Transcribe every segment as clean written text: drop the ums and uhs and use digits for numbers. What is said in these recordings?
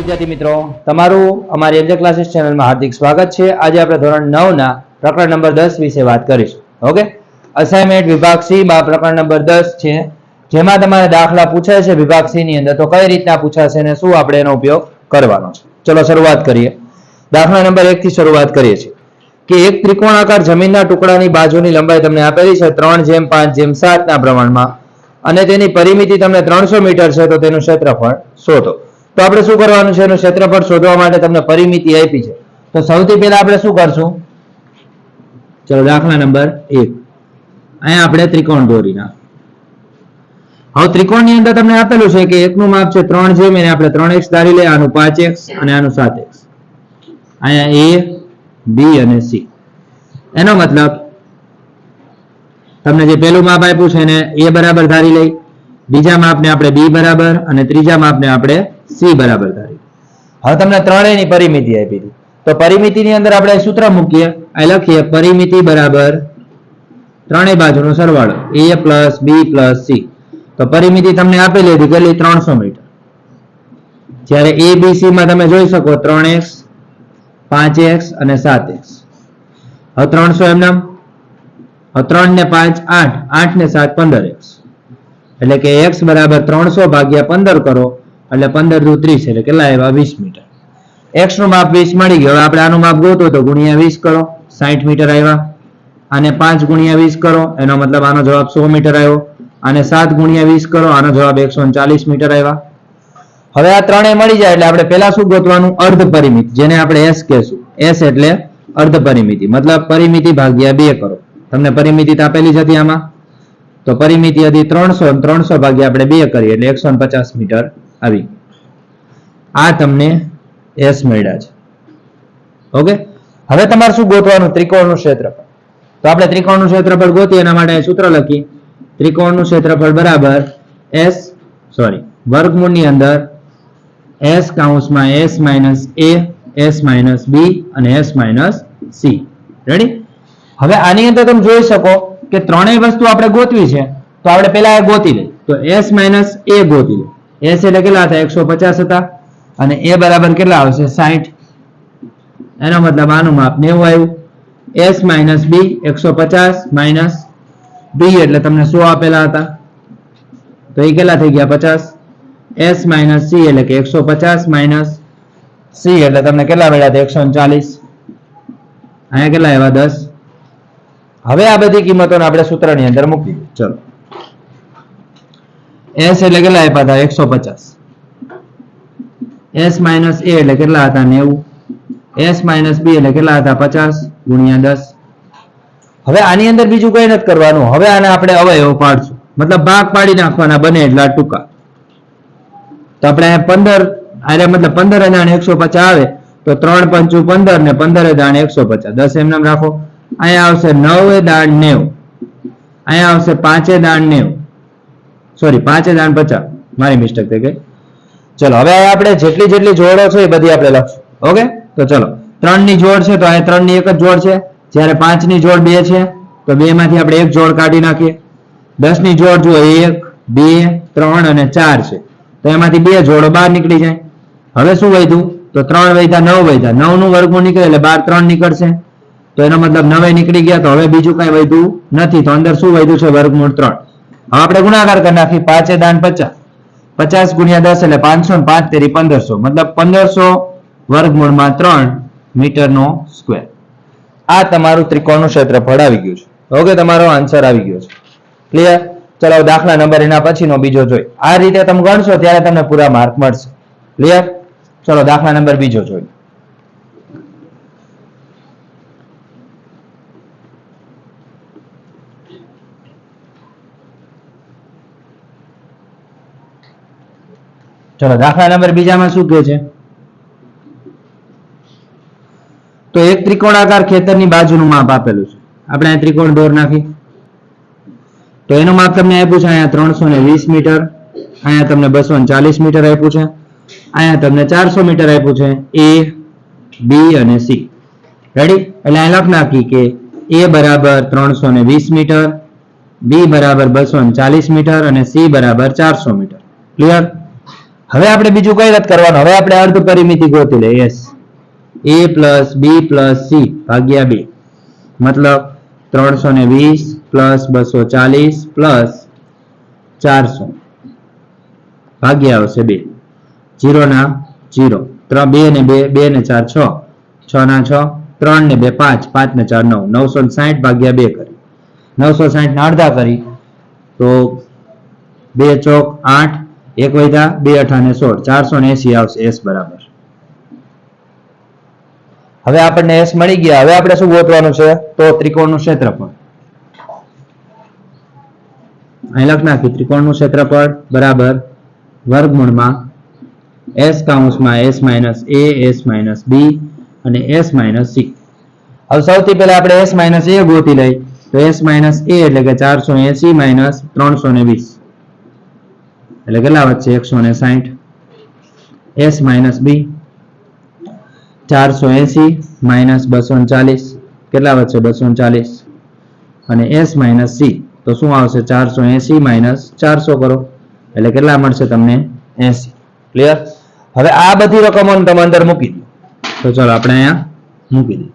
વિદ્યાર્થી મિત્રો, તમારું અમારી એન્જલ ક્લાસીસ ચેનલમાં હાર્દિક સ્વાગત છે। આજે આપણે ધોરણ 9 ના પ્રકરણ નંબર 10 વિશે વાત કરીશું। ઓકે, અસાઇનમેન્ટ વિભાગ સી માં પ્રકરણ નંબર 10 છે, જેમાં તમારે દાખલા પૂછાય છે વિભાગ સી ની અંદર। તો કઈ રીતના પૂછાશે અને શું આપણે એનો ઉપયોગ કરવાનો છે, ચલો શરૂઆત કરીએ। દાખલા નંબર 1 થી શરૂઆત કરીએ છીએ કે એક ત્રિકોણાકાર જમીનના ટુકડાની બાજુની લંબાઈ તમને આપેલી છે 3:5:7 ના પ્રમાણમાં અને તેની પરિમિતિ તમને 300 મીટર છે, તો તેનું ક્ષેત્રફળ શોધો। તો આપણે શું કરવાનું છે, એનું ક્ષેત્રફળ શોધવા માટે તમને પરિમિતિ આપી છે। તો સૌથી પહેલા આપણે શું કરશું, ચલો દાખલા નંબર 1, અહીંયા આપણે ત્રિકોણ દોરી નાખ। હવે ત્રિકોણની અંદર તમને આપેલું છે કે એકનું માપ છે 3 જેમ એને આપણે 3x ધારી લઈએ, આનું 5x અને આનું 7x, અહીંયા a b અને c। એનો મતલબ તમને જે પહેલું માપ આપ્યું છે એને a બરાબર ધારી લઈ, બીજા માપને આપણે b બરાબર અને ત્રીજા માપને આપણે c બરાબર ધારી। હવે તમને ત્રણેયની પરિમિતિ આપી હતી, તો પરિમિતિની અંદર આપણે સૂત્ર મૂકીએ, આ લખીએ પરિમિતિ બરાબર ત્રણેય બાજુનો સરવાળો a plus b plus c। તો પરિમિતિ તમને આપેલી હતી કેટલી, 300 મીટર। જ્યારે a b c માં તમે જોઈ શકો 3x 5x અને 7x। હવે 300 એમનામ, 3 ને 5 8, 8 ને 7 15x, એટલે કે x બરાબર 300 ભાગ્યા 15 કરો એટલે 15 દુ 30, એટલે કેટલા આવ્યા 20 મીટર। x નું માપ 20 મળી ગયું। હવે આપણે આનું માપ ગોતો તો ગુણ્યા 20 કરો, 60 મીટર આવ્યા। આને 5 ગુણ્યા 20 કરો, એનો મતલબ આનો જવાબ 100 મીટર આવ્યો। આને 7 ગુણ્યા 20 કરો, આનો જવાબ 140 મીટર આવ્યા। હવે આ ત્રણેય મળી જાય એટલે આપણે પહેલા શું ગોતવાનું, અર્ધ પરિમિતિ, જેને આપણે s કહેશું। s એટલે અર્ધ પરિમિતિ, મતલબ પરિમિતિ ભાગ્યા 2 કરો। તમને પરિમિતિ આપેલી જ હતી આમાં, તો પરિમિતિ હતી 300 અને 300 ભાગ્યા આપણે 2 કરીએ એટલે 150 મીટર આવી। આ તમને s મળ્યા છે। ઓકે, હવે તમારે શું ગોતવાનું, ત્રિકોણનું ક્ષેત્રફળ। તો આપણે ત્રિકોણનું ક્ષેત્રફળ ગોતીએ, એના માટે સૂત્ર લખી, ત્રિકોણનું ક્ષેત્રફળ બરાબર વર્ગમૂળની અંદર s કૌંસમાં s minus a, s minus b અને s માઇનસ c। રેડી? હવે આની અંદર તમે જોઈ શકો કે ત્રણેય વસ્તુ આપણે ગોતવી છે, તો આપણે પહેલા ગોતી લઈએ। તો s માઇનસ a ગોતી લે, s એટલે કેટલા હતા 150 હતા અને a બરાબર કેટલા આવશે 60, એનો મતલબ આનું માપ 90 આવ્યું। s minus b 150 minus b એટલે તમને 100 આપેલા હતા, તો એ કેટલા થઈ ગયા 50। s માઇનસ c એટલે કે 150 માઇનસ c એટલે તમને કેટલા મળ્યા હતા 140, અહીંયા કેટલા આવ્યા 10। હવે આ બધી કિંમતોને આપણે સૂત્રની અંદર મૂકી દઈએ। ચલો, s એટલે કેટલા આપ્યા હતા 150, s માઇનસ a એટલે કેટલા હતા 90, s માઇનસ b એટલે કેટલા હતા 50 ગુણ્યા 10। હવે આની અંદર બીજું કઈ નથી કરવાનું, હવે આને આપણે અવયવો પાડશું, મતલબ ભાગ પાડી નાખવાના બને એટલા ટૂંકા। તો આપણે 15 આરે મતલબ 15 દાણ 150 આવે તો 3 5 15 ને 15 દાણ 150, 10 એમ નામ રાખો। અહીંયા આવશે 9 દાણ 90, અહીંયા આવશે 5 દાણ 90, સોરી 5 દાણ 50, મારી મિસ્ટેક થઈ ગઈ। ચલો, હવે આપણે જેટલી જેટલી જોડો છે એ બધી આપણે લખશું। ઓકે, તો ચલો 3 ની જોડ છે તો અહીંયા 3 ની એક જ જોડ છે, જ્યારે 5 ની જોડ 2 છે તો 2 માંથી આપણે એક જોડ કાઢી નાખીએ। 10 ની જોડ જુઓ 1 2 3 અને 4 છે, તો એમાંથી 2 જોડો બહાર નીકળી જાય। હવે શું વધ્યું, તો 3 વધ્યા 9 વધ્યા, 9 નું વર્ગમૂળ નીકળે એટલે બહાર 3 નીકળશે, તો એનો મતલબ 9 નીકળી ગયા, તો હવે બીજું કઈ વધ્યું નથી, તો અંદર શું વધ્યું છે વર્ગમૂળ 3। હવે આપણે ગુણાકાર કરી નાખી, 5 દાણ 50, 50 ગુણ્યા 10 એટલે 500 ને 5 તેરી 1500, મતલબ 1500 વર્ગમૂળમાં 3 મીટરનો સ્ક્વેર। આ તમારું ત્રિકોણનું ક્ષેત્રફળ આવી ગયું છે। ઓકે, તમારો આન્સર આવી ગયો છે, ક્લિયર? ચલો દાખલા નંબર એના પછીનો બીજો જોઈ, આ રીતે તમે ગણશો ત્યારે તમને પૂરા માર્ક મળશે, ક્લિયર? ચલો દાખલા નંબર બીજો જોઈ। ચલો દાખલા નંબર બીજામાં શું કહે છે, તો એક ત્રિકોણાકાર ખેતરની બાજુનું માપ આપેલું છે, આપણે આ ત્રિકોણ દોર નાખી, તો એનું માપ તમને આપ્યું છે અહીંયા 320 મીટર, અહીંયા તમને 240 મીટર આપ્યું છે, અહીંયા તમને 400 મીટર આપ્યું છે, a b અને c। રેડી? એટલે અહીં લખ નાખી કે a બરાબર 320 મીટર, b બરાબર 240 મીટર અને c બરાબર 400 મીટર। ક્લિયર? હવે આપણે બીજું કઈ વાત કરવાનું, હવે આપણે અર્ધ પરિમિતિ ગોતી લઈએ. s a plus b plus c ભાગ્યા 2 મતલબ 320 પ્લસ 240 પ્લસ 400 ભાગ્યા આવશે 2, 0 ના 0, 2 ને 2, 2 ને 4 6, 6 ના 6, 3 ને 2 5, 5 ને 4 9, 960 ભાગ્યા 2 કરી 960 ના અડધા કરી તો 2 ચોક 8, 1 વધ્યા 2 અઠાને 16, 480 આવશે s બરાબર. હવે આપણને s મળી ગયા. હવે આપણે શું ગોતવાનું છે તો ત્રિકોણનું ક્ષેત્રફળ. અહીં લખ નાખી ત્રિકોણનું ક્ષેત્રફળ બરાબર વર્ગમૂળમાં s કૌંસમાં s minus a, s minus b અને s માઇનસ c. હવે સૌથી પહેલા આપણે s માઇનસ a ગોતી લઈ તો s માઇનસ a એટલે કે 480 માઇનસ 320 એટલે કેટલા વધશે 160. s માઇનસ b 480 માઇનસ 240 કેટલા વધશે 240 અને s માઇનસ c તો શું આવશે 480 માઇનસ 400 કરો એટલે કેટલા મળશે તમને 80. ક્લિયર. હવે આ બધી રકમોને તમે અંદર મૂકી દો તો ચલો આપણે અહીંયા મૂકી દઈએ.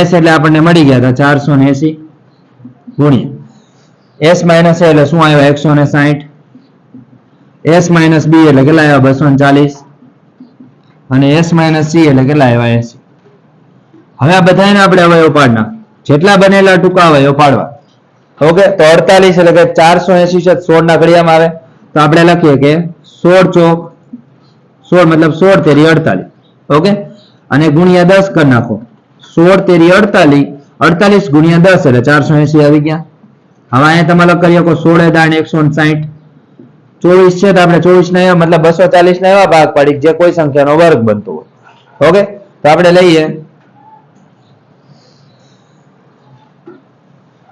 s એટલે આપણને મળી ગયા હતા 480 ગુણ્યા s માઇનસ a એટલે શું આવ્યા 160, s માઇનસ b એટલે કેટલા આવ્યા 240 અને s માઇનસ c એટલે કેટલા આવ્યા 80. હવે આ બધાને આપણે અવયવ પાડના, જેટલા બનેલા ટૂંકા અવયવ પાડવા. ઓકે, તો 48 એટલે કે 480 છે 16 ના ઘડિયામાં આવે તો આપણે લખીએ કે 16 ચોક 16 મતલબ 16 તેરી 48. ઓકે, અને ગુણ્યા 10 કરી નાખો 16 તેરી 48, 48 ગુણ્યા 10 એટલે 480 આવી ગયા. હવે અહીંયા તમે લખ કરી શકો 16 દાણ 160, 24 છે તો આપણે 24 ના મતલબ 240 ના એવા ભાગ પાડી જે કોઈ સંખ્યાનો વર્ગ બનતો હોય. ઓકે, તો આપણે લઈએ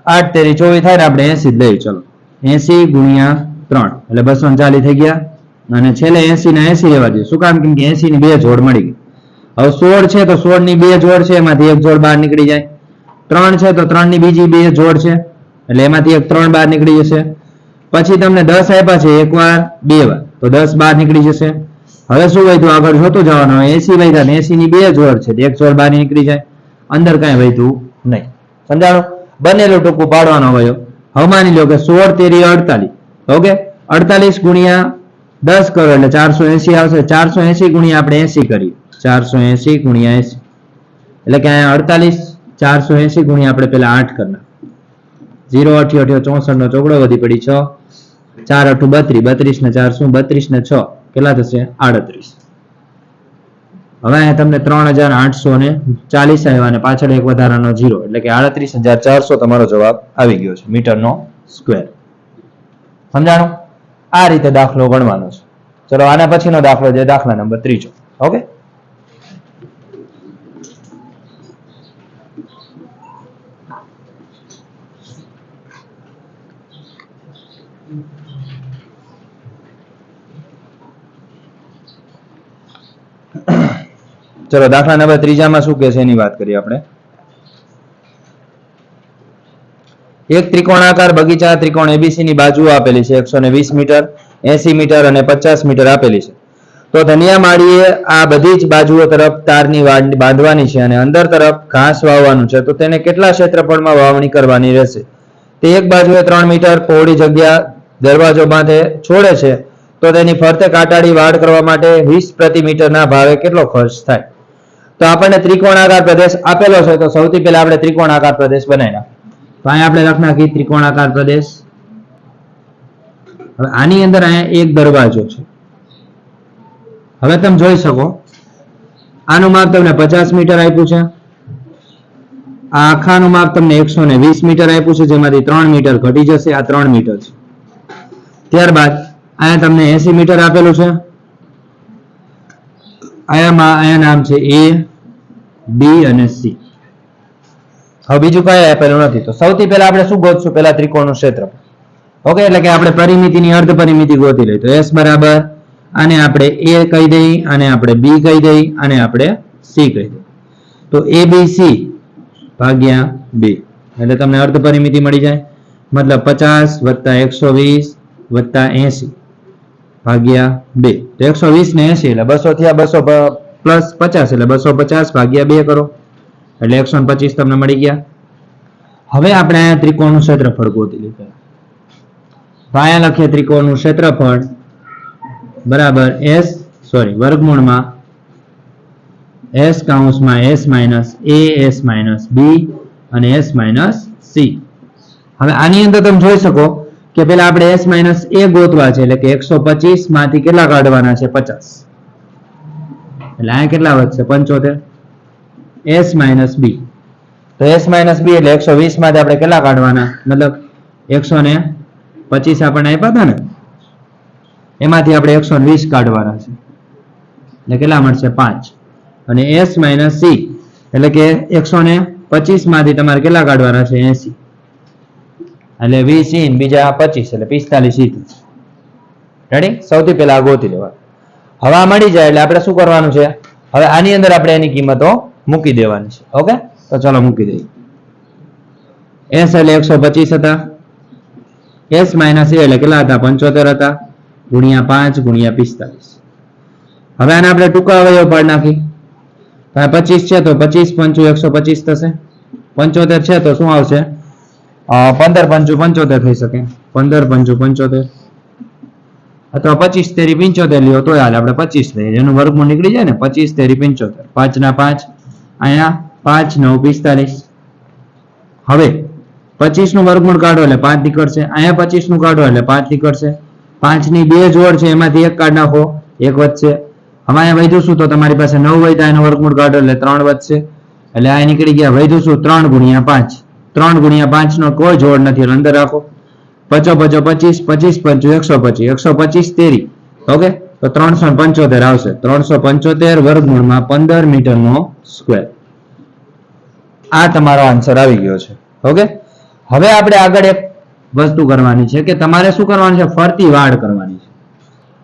8 તેરી 24 થાય ને આપણે 80 જ લઈએ. ચલો 80 ગુણ્યા 3 એટલે 240 થઈ ગયા અને છેલ્લે 80 ના 80 લેવા જોઈએ. શું કામ? કેમ કે 80 ની બે જોડ મળી ગઈ. હવે 16 છે તો 16 ની બે જોડ છે એમાંથી એક જોડ બહાર નીકળી જાય. 3 છે તો 3 ની બીજી બે જોડ છે એટલે એમાંથી એક 3 બહાર નીકળી જશે. પછી તમને 10 આપ્યા છે એક વાર બે વાર તો 10 બહાર નીકળી જશે. હવે શું વધ્યું આગળ જોતું જવાનું. 80 વધ્યા ને 80 ની બે જોડ છે એક જોડ બહાર નીકળી જાય, અંદર કાંઈ વધ્યું નહીં. સમજાણું? બનેલું ટૂંકું પાડવાનો અવયવ. હવે માની લો કે 16 તેરી 48. ઓકે, 48 ગુણ્યા 10 કરો એટલે 480 આવશે. 480 ગુણ્યા આપણે 80 કરીએ 480 ગુણ્યા 80 એટલે કે 48 480 ગુણ્યા આપણે પેલા 8 કરના 0 8 8 64 નો ચોગડો વધી પડી 6 4 8 32, 32 ને 4 શું 32 ને 6 કેટલા થશે 38. હવે અહીંયા તમને 3840 આવ્યા અને પાછળ એક વધારાનો 0 એટલે કે 38400 તમારો જવાબ આવી ગયો છે મીટરનો સ્ક્વેર. સમજાણું? આ રીતે દાખલો ગણવાનો છે. ચલો આના પછીનો દાખલો છે દાખલા નંબર 3. ઓકે, ચલો દાખલા નંબર 3 માં શું કહે છે એની વાત કરીએ આપણે. એક ત્રિકોણાકાર બગીચા ત્રિકોણ ABC ની બાજુઓ આપેલી છે 120 મીટર, 80 મીટર અને 50 મીટર આપેલી છે. તો ધનિયા માળીએ આ બધી જ બાજુઓ તરફ તારની વાડ બાંધવાની છે અને અંદર તરફ ઘાસ વાવવાનું છે. તો તેને કેટલા ક્ષેત્રફળમાં વાવણી કરવાની રહેશે? તે એક બાજુએ 3 મીટર પહોળી જગ્યા દરવાજો બાંધે છોડે છે તો તેની ફરતે કાટાડી વાડ કરવા માટે 20 પ્રતિ મીટરના ભાવે કેટલો ખર્ચ થાય? તો આપણને ત્રિકોણાકાર પ્રદેશ આપેલો છે તો સૌથી પહેલા આપણે ત્રિકોણાકાર પ્રદેશ બનાવ્યા. તો અહીંયા આપણે લખ નાખી ત્રિકોણાકાર પ્રદેશ. હવે આની અંદર અહીંયા એક દરવાજો છે. હવે તમે જોઈ શકો આનું માપ તમને 50 મીટર આપ્યું છે, આ આખાનું માપ તમને 120 મીટર આપ્યું છે જેમાંથી 3 મીટર ઘટી જશે, આ 3 મીટર છે. ત્યારબાદ અહીંયા તમને 80 મીટર આપેલું છે. અહીંયા નામ છે A, B અને C. હવે બીજું કઈ આપેલું નથી. તો સૌથી પહેલા આપણે શું ગોતશું? પહેલા ત્રિકોણનું ક્ષેત્રફળ. ઓકે, એટલે કે આપણે પરિમિતિની અર્ધ પરિમિતિ ગોતી લઈએ. તો S બરાબર આને આપણે A કહી દઈએ, આને આપણે B કહી દઈએ, આને આપણે C કહી દઈએ. તો ABC ભાગ્યા 2 એટલે તમને અર્ધ પરિમિતિ મળી જાય. મતલબ 50 વત્તા 120 વત્તા 80 ભાગ્યા 2. તો 120 ને 80 એટલે 200 થયા, 200 પ્લસ 50 એટલે 250 ભાગ્યા 2 કરો એટલે 125 તમને મળી ગયા. હવે આપણે અહીંયા ત્રિકોણનું ક્ષેત્રફળ ગોતી લીધું. તો અહીંયા લખીએ ત્રિકોણનું ક્ષેત્રફળ બરાબર વર્ગમૂળમાં s કૌંસમાં s minus a s minus b અને s માઇનસ c. હવે આની અંદર તમે જોઈ શકો કે પેલા આપણે s માઇનસ a ગોતવા છે એટલે કે 125 માંથી કેટલા કાઢવાના છે 50 એટલે અહીંયા કેટલા વધશે 75 s માઇનસ b. તો s માઇનસ b એટલે 120 માંથી આપણે કેટલા કાઢવાના મતલબ 125 આપણને આપ્યા હતા ને એમાંથી આપણે 120 કાઢવાના છે એટલે કેટલા મળશે 5 અને s માઇનસ c એટલે કે 125 માંથી તમારે કેટલા કાઢવાના છે 80 એટલે 20 ઇન બીજા 25 એટલે 45 ઇન. રેડી? સૌથી પહેલા ગોતી લેવા. હવે આ મળી જાય એટલે આપણે શું કરવાનું છે હવે આની અંદર આપણે એની કિંમતો મૂકી દેવાની છે. ઓકે તો ચલો મૂકી દઈએ. s એટલે 125 હતા, s માઇનસ a એટલે કેટલા હતા 75 હતા, ગુણ્યા 5 ગુણ્યા 45. હવે આને આપણે ટૂંકા અવયવ પાડી નાખી. 25 છે તો 25 પંચું 125 થશે, 75 છે તો શું આવશે 15 પંચું 75 થઈ શકે, 15 પંચું 75 અથવા 25 તેરી 75 લ્યો તો હાલ આપણે 25 લઈએ એનું વર્ગમૂળ નીકળી જાય ને 25 તેરી 75 5 ના 5 અહીંયા 5 9 45. હવે 25 નું વર્ગમૂળ કાઢો એટલે 5 નીકળશે, અહીંયા 25 નું કાઢો એટલે 5 નીકળશે. 5 ની બે જોડ છે એમાંથી એક કાઢ નાખો 1 વધશે. હવે અહીંયા વધ્યું શું તો તમારી પાસે 9 વધ્યા એનું વર્ગમૂળ કાઢો એટલે 3 વધશે એટલે આ નીકળી ગયા વધ્યું શું 3 ગુણ્યા 5. 3 ગુણ્યા 5 નો કોઈ જોડ નથી એટલે અંદર રાખો. 5 5 25 25 પંચું 125 125 તેરી. ઓકે તો 375 આવશે. 375 વર્ગમૂળમાં 15 મીટરનો સ્ક્વેર. આ તમારો આન્સર આવી ગયો છે. ઓકે હવે આપણે આગળ એક વસ્તુ કરવાની છે કે તમારે શું કરવાનું છે ફરતી વાડ કરવાની છે.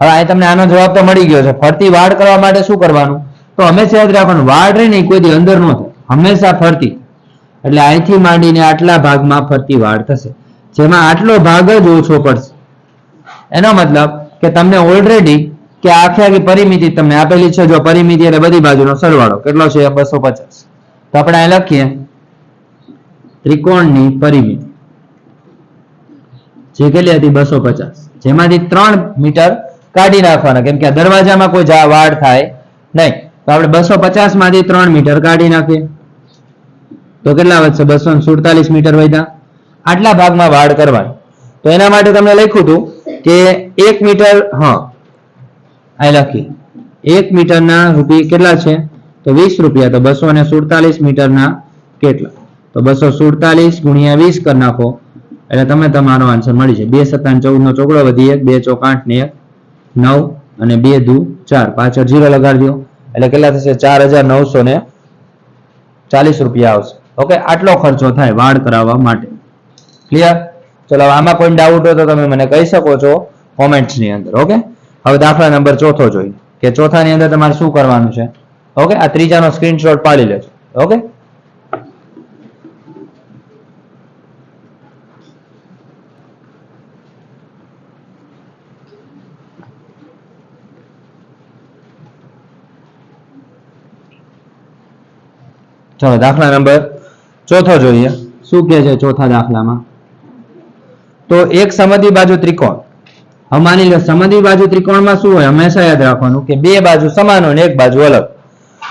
હવે આ તમને આનો જવાબ તો મળી ગયો છે. ફરતી વાડ કરવા માટે શું કરવાનું તો હંમેશા યાદ રાખવાનું વાડ રહી ને કોઈ દી અંદર ન થાય, હંમેશા ફરતી. એટલે અહીંથી માંડીને આટલા ભાગમાં ફરતી વાડ થશે જેમાં આટલો ભાગ જ ઓછો પડશે. એનો મતલબ કે તમને ઓલરેડી કે આખી આખી પરિમિતિ તમને આપેલી છે. જો પરિમિતિ એટલે બધી બાજુનો સરવાળો કેટલો છે 250. તો આપણે અહીં લખીએ ત્રિકોણની પરિમિતિ જે કેટલી હતી 250 જેમાંથી 3 મીટર કાઢી નાખવાના કેમ કે આ દરવાજામાં કોઈ વાડ થાય નહીં. તો આપણે 250 માંથી 3 મીટર કાઢી નાખીએ તો કેટલા વધશે 247 મીટર વધ્યા. આટલા ભાગમાં વાડ કરવાની. તો એના માટે તમને લખ્યું હતું કે 1 મીટર અહીં લખી 1 મીટરના રૂપિયા કેટલા છે તો 20 રૂપિયા. તો 247 મીટરના કેટલા તો 247 ગુણ્યા 20 કરી નાખો એટલે તમે તમારો આન્સર મળી છે. 2 7 14 નો ચોકડો વધી 1 2 ચોક 8 ને 1 9 અને 2 દુ 4 પાછળ 0 લગાડી દો એટલે કેટલા થશે 4940 રૂપિયા આવશે. ઓકે આટલો ખર્ચો થાય વાડ કરાવવા માટે. ક્લિયર? ચલો આમાં કોઈ ડાઉટ હોય તો તમે મને કહી શકો છો કોમેન્ટ્સ ની અંદર. ઓકે હવે દાખલા નંબર 4 જોઈએ કે ચોથાની અંદર તમારે શું કરવાનું છે. ઓકે આ ત્રીજાનો સ્ક્રીનશોટ પાડી લેજો. ઓકે ચલો દાખલા નંબર 4 જોઈએ શું કહે છે ચોથા દાખલામાં. તો એક સમદ્વિ બાજુ ત્રિકોણ. હવે માની લો સમદ્વિ બાજુ ત્રિકોણમાં શું હોય હંમેશા યાદ રાખવાનું કે બે બાજુ સમાન હોય ને એક બાજુ અલગ.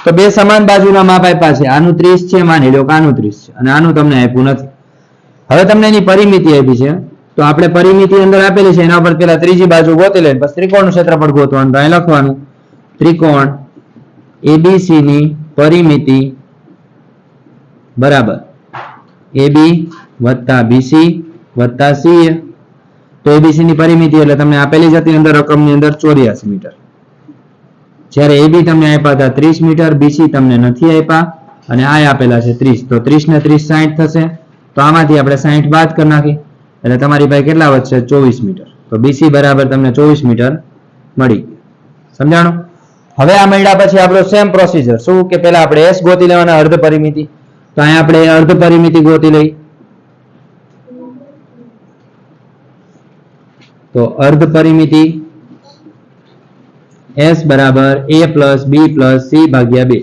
તો બે સમાન બાજુના માપ આપ્યા છે. આનું 30 છે માની લો કે આનું 30 છે અને આનું તમને આપ્યું નથી. હવે તમને એની પરિમિતિ આપી છે તો આપણે પરિમિતિ અંદર આપેલી છે એના પર પેલા ત્રીજી બાજુ ગોતી લઈને પછી ત્રિકોણનું ક્ષેત્રફળ ગોતવાનું. તો અહીં લખવાનું ત્રિકોણ ABC ની પરિમિતિ બરાબર AB વત્તા BC વત્તા CA. તો ABC ની પરિમિતિ એટલે તમને આપેલી જ હતી અંદર રકમની અંદર 84 મીટર. જ્યારે AB તમને આપ્યા હતા 30 મીટર, BC તમને નથી આપ્યા અને આ આપેલા છે 30. તો 30 ને 30 60 થશે. તો આમાંથી આપણે 60 બાદ કરી નાખી એટલે તમારી પાસે કેટલા વધશે 24 મીટર. તો BC બરાબર તમને 24 મીટર મળી. સમજાણું? હવે આ મળ્યા પછી આપણો સેમ પ્રોસીજર શું કે પહેલા આપણે S ગોતી લેવાના અર્ધ પરિમિતિ. તો અહીંયા આપણે અર્ધ પરિમિતિ ગોતી લઈ. તો અર્ધ પરિમિતિ s બરાબર a plus b plus c ભાગ્યા 2.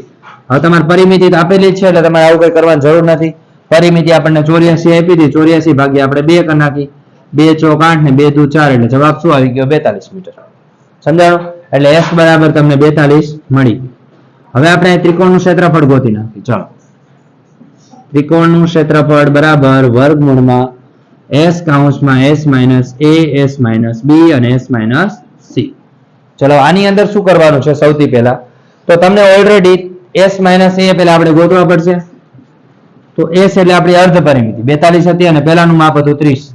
હવે તમારે પરિમિતિ તો આપેલી જ છે એટલે તમારે આવું કઈ કરવાની જરૂર નથી. પરિમિતિ આપણને 84 આપી હતી, 84 ભાગ્યા આપણે 2 કરી નાખી. 2 ચોક 8 ને 2 દુ 4 એટલે જવાબ શું આવી ગયો? 42 મીટર. સમજાણું? એટલે s બરાબર તમને 42 મળી. હવે આપણે ત્રિકોણનું ક્ષેત્રફળ ગોતી નાખીએ. ચાલો, ત્રિકોણનું ક્ષેત્રફળ બરાબર વર્ગમૂળમાં s કૌંસમાં s minus a s minus b અને s માઇનસ c. ચલો આની અંદર શું કરવાનું છે? સૌથી પહેલા તો તમને ઓલરેડી s માઇનસ a પહેલા આપણે ગોતવા પડશે. તો s એટલે આપણી અર્ધ પરિમિતિ 42 હતી અને પહેલાનું માપ હતું 30.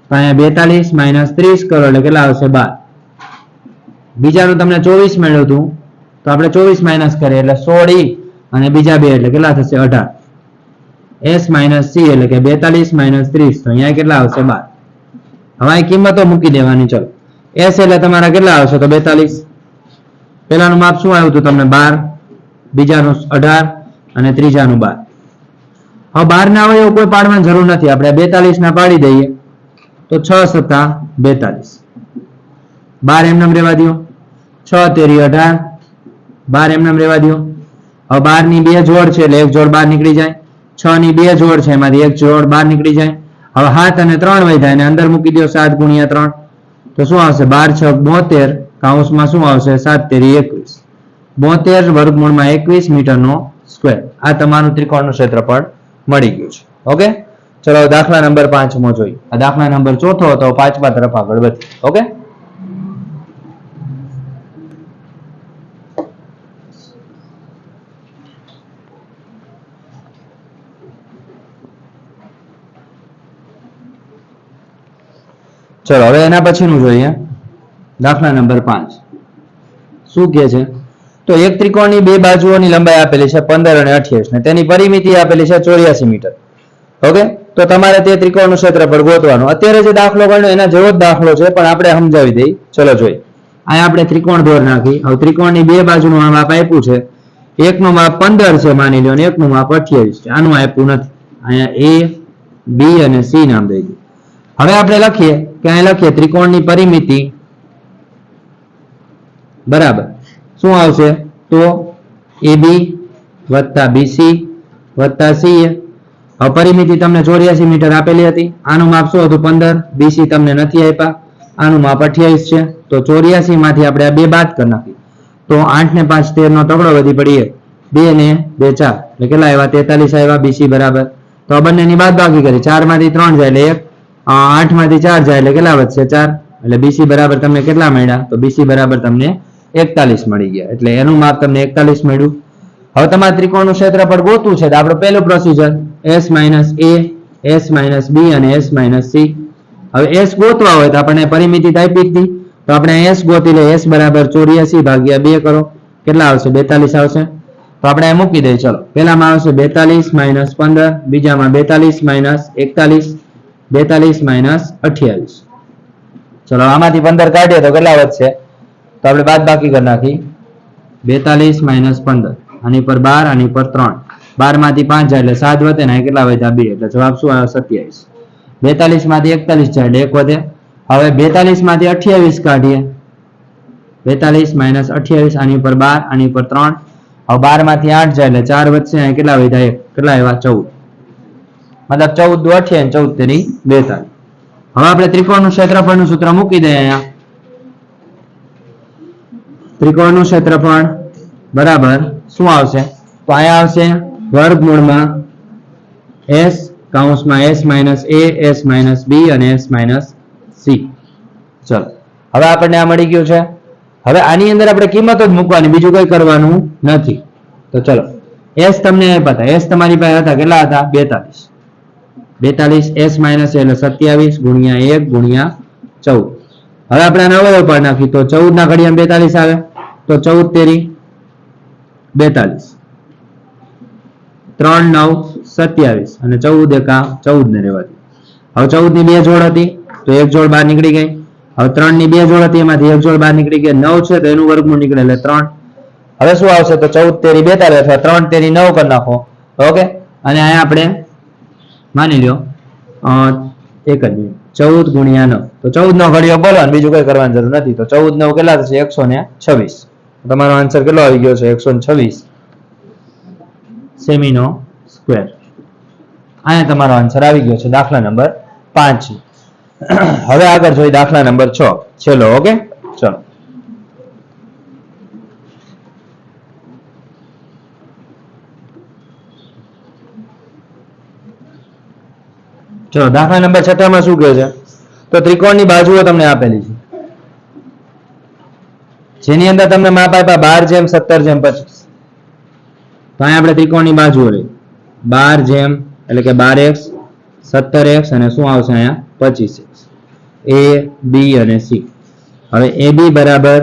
તો અહીંયા 42 માઇનસ 30 કરો એટલે કેટલા આવશે? 12. બીજાનું તમને 24 મળ્યું હતું તો આપણે 24 માઇનસ કરીએ એટલે 16 અને બીજા 2 એટલે કેટલા થશે? 18. s માઇનસ c એટલે કે 42 માઇનસ 30 તો અહીંયા કેટલા આવશે? 12. હવે આ કિંમતો મૂકી દેવાની. ચલો, s એટલે તમારા કેટલા આવશે? તો 42. પહેલાનું માપ શું આવ્યું હતું તમને? 12, બીજાનું 18 અને ત્રીજાનું 12. હવે 12 ના અવયવ કોઈ પાડવાની જરૂર નથી, આપણે 42 ના પાડી દઈએ તો 6 સત્તા 42. 12 એમનેમ રહેવા દો. 6 તેરી 18, 12 એમનેમ રહેવા દો. હવે 12 ની 2 જોડ છે એટલે એક જોડ બહાર નીકળી જાય. 6 ની 2 જોડ છે એમાંથી એક જોડ બહાર નીકળી જાય. હવે 7 અને 3 વધ્યા અને અંદર મૂકી દો 7 ગુણ્યા 3 તો શું આવશે? 12 6 72 કૌંસમાં શું આવશે? 7 તેરી 21. 72 વર્ગમૂળમાં 21 મીટરનો સ્ક્વેર. આ તમારું ત્રિકોણનું ક્ષેત્રફળ મળી ગયું છે. ઓકે, ચલો દાખલા નંબર 5મો જોઈએ. આ દાખલા નંબર 4થો હતો, 5મા તરફ આગળ વધીએ. ઓકે, ચલો હવે એના પછીનું જોઈએ. દાખલા નંબર 5 શું કહે છે? તો એક ત્રિકોણની બે બાજુઓની લંબાઈ આપેલી છે 15 અને 28 ને તેની પરિમિતિ આપેલી છે 84 મીટર. ઓકે, તો તમારે તે ત્રિકોણનું ક્ષેત્રફળ ગોતવાનું. અત્યારે જે દાખલો ગણ્યો એના જેવો જ દાખલો છે પણ આપણે સમજાવી દઈએ. ચલો જોઈએ. અહીંયા આપણે ત્રિકોણ દોર નાખી. હવે ત્રિકોણની બે બાજુનું માપ આપ્યું છે. એકનું માપ 15 છે માની લો અને એકનું માપ 28 છે. આનું આપ્યું નથી. અહીંયા a b અને c નામ દઈ દઈએ. હવે આપણે લખીએ કે અહીંયા લખીએ ત્રિકોણની પરિમિતિ બરાબર શું આવશે? તો AB વત્તા BC વત્તા CA. હવે પરિમિતિ તમને 84 મીટર આપેલી હતી. આનું માપ શું હતું? 15. BC તમને નથી આપ્યા. આનું માપ 28 છે. તો 84 માંથી આપણે આ બે બાદ કરી નાખી તો 8 ને 5 13 નો તગડો વધી પડીએ. 2 ને 2 4 એટલે કેટલા આવ્યા? 43 આવ્યા. BC બરાબર. તો આ બંનેની બાદ બાકી કરી. 4 માંથી 3 જાય એટલે 1, 8 માંથી 4 જાય એટલે કેટલા વધશે? 4. એટલે BC બરાબર તમને કેટલા મળ્યા? તો BC બરાબર તમને 41 મળી ગયા. એટલે એનું માપ તમને 41 મળ્યું. હવે તમારે ત્રિકોણનું ક્ષેત્રફળ ગોતવું છે તો આપણો પહેલું procedure s minus a, s minus b અને s માઇનસ c. હવે s ગોતવા હોય તો આપણે પરિમિતિ આપી હતી તો આપણે s ગોતી લઈએ. s બરાબર 84 ભાગ્યા 2 કરો કેટલા આવશે? 42 આવશે. તો આપણે આ મૂકી દઈએ. ચલો, પહેલામાં આવશે 42 માઇનસ 15, બીજામાં 42 માઇનસ 41, 42 માઇનસ 28. ચલો આમાંથી 15 કાઢીએ તો કેટલા વધશે? તો આપણે બાદ બાકી કરી નાખી. 42 માઇનસ 15, આની પર 12, આની પર 3. 12 માંથી 5 જાય એટલે 7 વધે ને કેટલા વધ્યા? 2. એટલે જવાબ શું આવ્યો? 27. 42 માંથી 41 જાય એટલે 1 વધે. હવે 42 માંથી 28 કાઢીએ. 42 માઇનસ 28, આની પર 12, આની પર 3. હવે 12 માંથી 8 જાય એટલે 4 વધશે. અહીં કેટલા વધ્યા? 1. કેટલા આવ્યા? 14. મતલબ 14 દુ 28, 14 તેરી 42. હવે આપણે ત્રિકોણનું ક્ષેત્રફળનું સૂત્ર મૂકી દઈએ. અહીંયા ત્રિકોણનું ક્ષેત્રફળ બરાબર શું આવશે? તો અહીંયા આવશે વર્ગમૂળમાં s કૌંસમાં s minus a, s minus b અને s માઇનસ c. ચલો હવે આપણને આ મળી ગયું છે. હવે આની અંદર આપણે કિંમતો જ મૂકવાની, બીજું કંઈ કરવાનું નથી. તો ચલો s તમને આપ્યા. s તમારી પાસે હતા કેટલા હતા? 42. 42 s માઇનસ એટલે 27 ગુણ્યા 1 ગુણ્યા 14. હવે આપણે આનો અવયવ પાડી નાખી તો 14 ના ઘડિયામાં 42 આવે તો 14 તેરી 42, 3 9 27 અને 14 એકા 14 ને રહેવા દે. હવે 14 ની 2 જોડ હતી તો એક જોડ બહાર નીકળી ગઈ. હવે 3 ની 2 જોડ હતી એમાંથી એક જોડ બહાર નીકળી ગઈ. 9 છે તો એનું વર્ગમૂળ નીકળે એટલે 3. હવે શું આવશે? તો 14 તેરી 42 અથવા 3 તેરી 9 કરી નાખો. ઓકે, અને અહીંયા આપણે માની લો 1 જ મિનિટ 14 ગુણ્યા 9 તો 14 નો ઘડિયો બોલો અને બીજું કઈ કરવાની જરૂર નથી. તો 14 9 કેટલા થશે? 126. તમારો આન્સર કેટલો આવી ગયો છે 126 સેમીનો સ્ક્વેર. અહીંયા તમારો આન્સર આવી ગયો છે દાખલા નંબર 5. હવે આગળ જોઈએ દાખલા નંબર 6. ચલો ઓકે ચલો. ચલો દાખલા નંબર 6 માં શું કહે છે? તો ત્રિકોણની બાજુઓ તમને આપેલી છે, જેની અંદર તમને માપ આપ્યા 12:17:25. તો અહીંયા આપણે ત્રિકોણની બાજુઓ લઈ 12 એટલે કે 12x 17x અને શું આવશે અહીંયા 25x. A B અને C. હવે AB બરાબર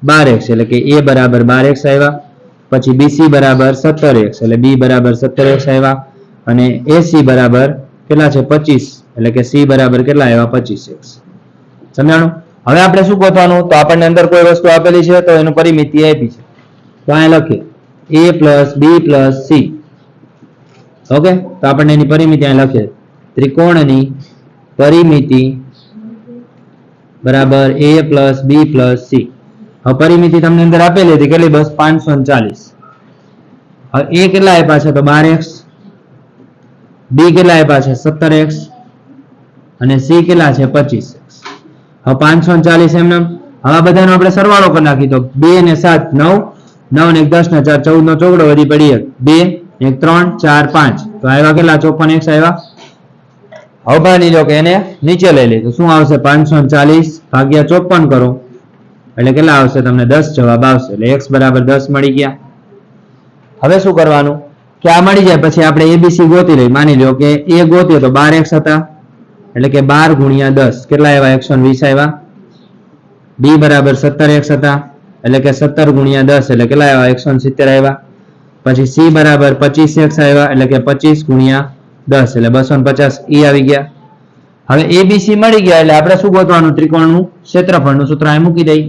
12x એટલે કે A બરાબર 12x આવ્યા, પછી BC બરાબર 17x એટલે B બરાબર 17x આવ્યા, અને AC બરાબર કેટલા છે 25 એટલે કે C બરાબર કેટલા આવ્યા 25x. સમજાણું? હવે આપણે શું ગોતવાનું? તો આપણને અંદર કોઈ વસ્તુ આપેલી છે તો એનું પરિમિતિ આપી છે, તો અહીંયા લખીએ A plus B plus C. Okay, તો આપણને એની પરિમિતિ અહીંયા લખીએ ત્રિકોણની પરિમિતિ બરાબર A plus B plus C. હવે પરિમિતિ તમને અંદર આપેલી હતી કેટલી? બસ 540. હવે A કેટલા આપ્યા છે? તો 12x. B કેટલા આપ્યા છે? 17x. અને C કેટલા છે? 25x. હવે 540 એમને. હવે બધાનો આપણે સરવાળો કરી નાખી તો 2 ને 7 9, 9 ને 10 ને 4 14 નો ચોગડો વધી પડી 2 1 3 4 5. તો આવ્યા કેટલા? 54x આવ્યા. હવે માની લો કે એને નીચે લઈ લે તો શું આવશે? 540 ભાગ્યા 54 કરો એટલે કેટલા આવશે? તમને 10 જવાબ આવશે. એટલે x બરાબર 10 મળી ગયા. હવે શું કરવાનું કે આ મળી જાય પછી આપણે ABC ગોતી લઈ. માની લો કે A ગોતીએ તો 12x હતા એટલે કે 12 ગુણ્યા 10 કેટલા આવ્યા? 120 આવ્યા. B બરાબર 17x હતા એટલે કે 17 ગુણ્યા 10 એટલે કેટલા આવ્યા? 170 આવ્યા. પછી C બરાબર 25x આવ્યા એટલે કે 25 ગુણ્યા 10 એટલે 250 E આવી ગયા. હવે ABC મળી ગયા એટલે આપણે શું ગોતવાનું? ત્રિકોણનું ક્ષેત્રફળનું સૂત્ર અહીં મૂકી દઈ.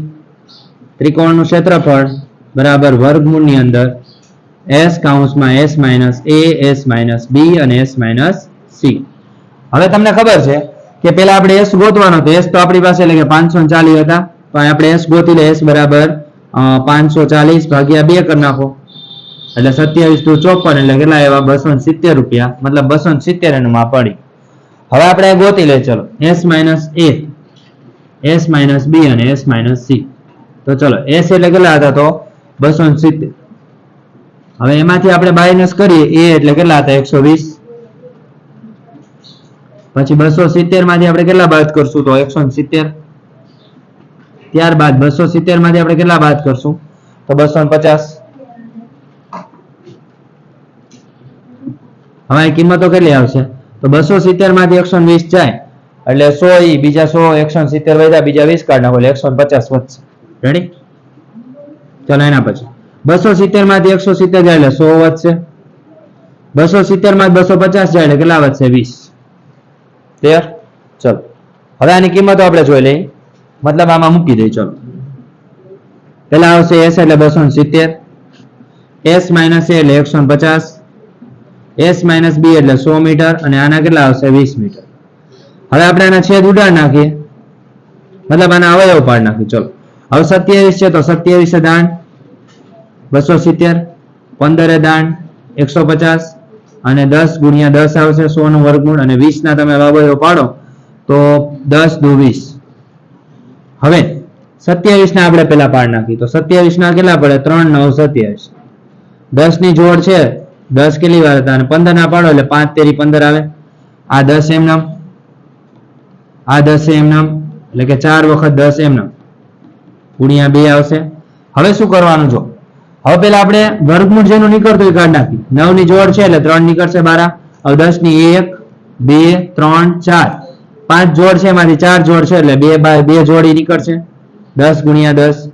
ત્રિકોણનું ક્ષેત્રફળ બરાબર વર્ગમૂળની અંદર S કૌંસમાં S minus A S minus B અને S માઇનસ C. હવે તમને ખબર છે કે પેલા આપણે S ગોતવાનો તો S તો આપણી પાસે એટલે કે 540 હતા, તો આપણે S ગોતી લે. S બરાબર 540 ભાગ્યા 2 કરી નાખો એટલે 27 × 54 એટલે કેટલા આવ્યા? 270 રૂપિયા. મતલબ 270 એનું માપ પડી. હવે આપણે ગોતી લે. ચલો S minus A S minus B અને S માઇનસ C. તો ચલો S એટલે કેટલા હતા? તો 270. હવે એમાંથી આપણે માઇનસ કરીએ A એટલે કેટલા હતા? 120. પછી 270 માંથી આપણે કેટલા બાદ કરશું? તો 170. ત્યારબાદ 270 માંથી આપણે કેટલા બાદ કરશું? તો 250. હવે આ કિંમતો કેટલી આવશે? તો 270 માંથી 120 જાય એટલે 100 ઈ બીજા 100 170 વધ્યા બીજા 20 કાઢ નાખો એટલે 150 વધશે. રેડી? ચલો એના પછી 270 માંથી 170 જાય એટલે 100 વધશે. 270 માંથી 250 જાય એટલે કેટલા વધશે? 20. ક્લિયર? ચલો હવે આની કિંમતો આપણે જોઈ લઈએ, મતલબ આમાં મૂકી દઈએ. ચલો પેલા આવશે S એટલે 270, S માઇનસ A એટલે 150, S માઇનસ B એટલે 100 મીટર અને આના કેટલા આવશે? 20 મીટર. હવે આપણે આના છેદ ઉડાડ નાખીએ, મતલબ આના અવયવ પાડ નાખીએ. ચલો હવે 27 છે તો 27 દાન 270, 15 દાન 150 અને 10 ગુણ્યા 10 આવશે 100 નું વર્ગમૂળ અને 20 ના તમે અવયવ પાડો તો 10 દુ 20. હવે 27 ના આપણે પેલા પાડ નાખીએ તો 27 ના કેટલા પડે? 3 9 27. 10 ની જોડ છે 10 કેટલી વાર હતા અને 15 ના પાડો એટલે 5 તેરી 15 આવે. આ 10 એમ નામ, આ 10 એમ નામ એટલે કે 4 વખત 10 એમ નામ ગુણ્યા 2 આવશે. હવે શું કરવાનું? જો હવે પેલા આપણે વર્ગમૂળ જેનું નીકળતું એ કાઢ નાખી. 9 ની જોડ છે એટલે 3 નીકળશે 12. હવે 10 ની 1 2 3 4 5 જોડ છે એમાંથી 4 જોડ છે એટલે 2 જોડી નીકળશે 10 ગુણ્યા 10.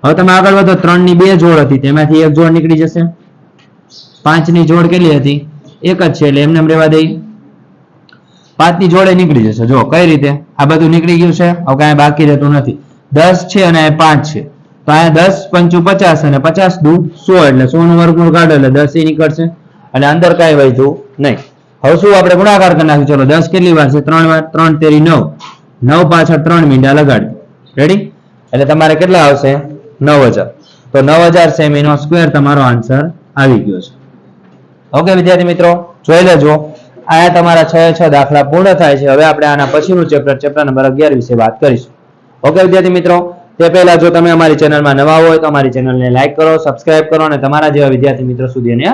હવે તમે આગળ વધો 3 ની 2 જોડ હતી તેમાંથી 1 જોડ નીકળી જશે. 5 ની જોડ કેટલી હતી? 1 જ છે એટલે એમને રહેવા દઈ. 5 ની જોડે નીકળી જશે. જો કઈ રીતે આ બધું નીકળી ગયું છે. હવે કાંઈ બાકી રહેતું નથી. 10 છે અને 5 છે તો આ 10 5 50 અને 50 દુ 100 એટલે 100 નું વર્ગમૂળ કાઢો એટલે 10 એ નીકળશે અને અંદર કાંઈ વધ્યું નહીં. હવે શું આપણે ગુણાકાર કરી નાખીએ. ચલો 10 કેટલી વાર છે? 3 વાર. 3 તેરી 9, 9 પાછળ 3 મીંડા લગાડી. રેડી? એટલે તમારે કેટલા આવશે? 9000. તો 9000 સેમીનો સ્ક્વેર તમારો આન્સર આવી ગયો છે. ઓકે વિદ્યાર્થી મિત્રો, જોઈ લેજો. આયા તમારા 6 દાખલા પૂર્ણ થાય છે. હવે આપણે આના પછીનું ચેપ્ટર નંબર 11 વિશે વાત કરીશું. ઓકે વિદ્યાર્થી મિત્રો, તે પહેલા જો તમે અમારી ચેનલમાં નવા હોય તો અમારી ચેનલને લાઈક કરો, સબસ્ક્રાઇબ કરો અને તમારા જેવા વિદ્યાર્થી મિત્રો સુધી એને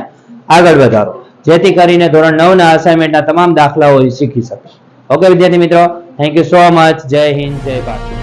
આગળ વધારો, જેથી કરીને ધોરણ 9 ના અસાઇનમેન્ટના તમામ દાખલાઓ શીખી શકો. ઓકે વિદ્યાર્થી મિત્રો, થેન્ક યુ સો મચ. જય હિન્દ, જય ભારત.